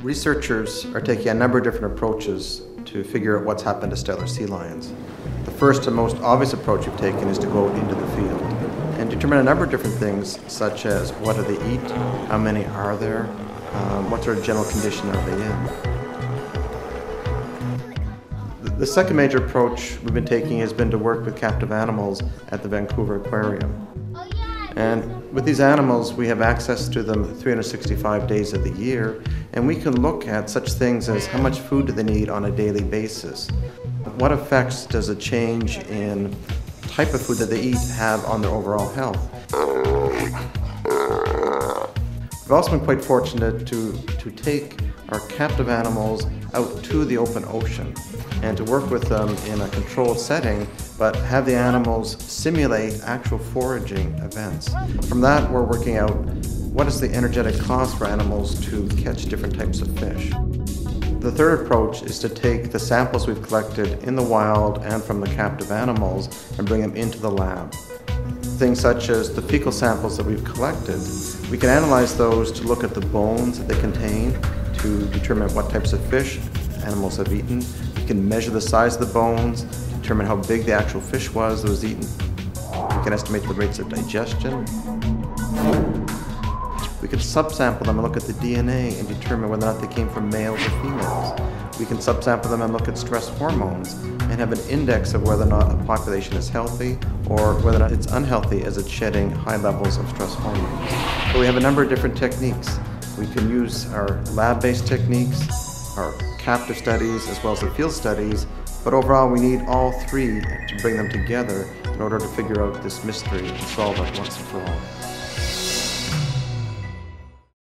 Researchers are taking a number of different approaches to figure out what's happened to Steller sea lions. The first and most obvious approach we've taken is to go out into the field and determine a number of different things, such as what do they eat, how many are there, what sort of general condition are they in. The second major approach we've been taking has been to work with captive animals at the Vancouver Aquarium. And with these animals, we have access to them 365 days of the year, and we can look at such things as how much food do they need on a daily basis. What effects does a change in type of food that they eat have on their overall health? We've also been quite fortunate to take our captive animals out to the open ocean and to work with them in a controlled setting, but have the animals simulate actual foraging events. From that, we're working out what is the energetic cost for animals to catch different types of fish. The third approach is to take the samples we've collected in the wild and from the captive animals and bring them into the lab. Things such as the fecal samples that we've collected, we can analyze those to look at the bones that they contain to determine what types of fish animals have eaten. We can measure the size of the bones, determine how big the actual fish was that was eaten. We can estimate the rates of digestion. We can subsample them and look at the DNA and determine whether or not they came from males or females. We can subsample them and look at stress hormones and have an index of whether or not a population is healthy or whether or not it's unhealthy as it's shedding high levels of stress hormones. So we have a number of different techniques. We can use our lab-based techniques, our captive studies, as well as the field studies, but overall we need all three to bring them together in order to figure out this mystery and solve it once and for all.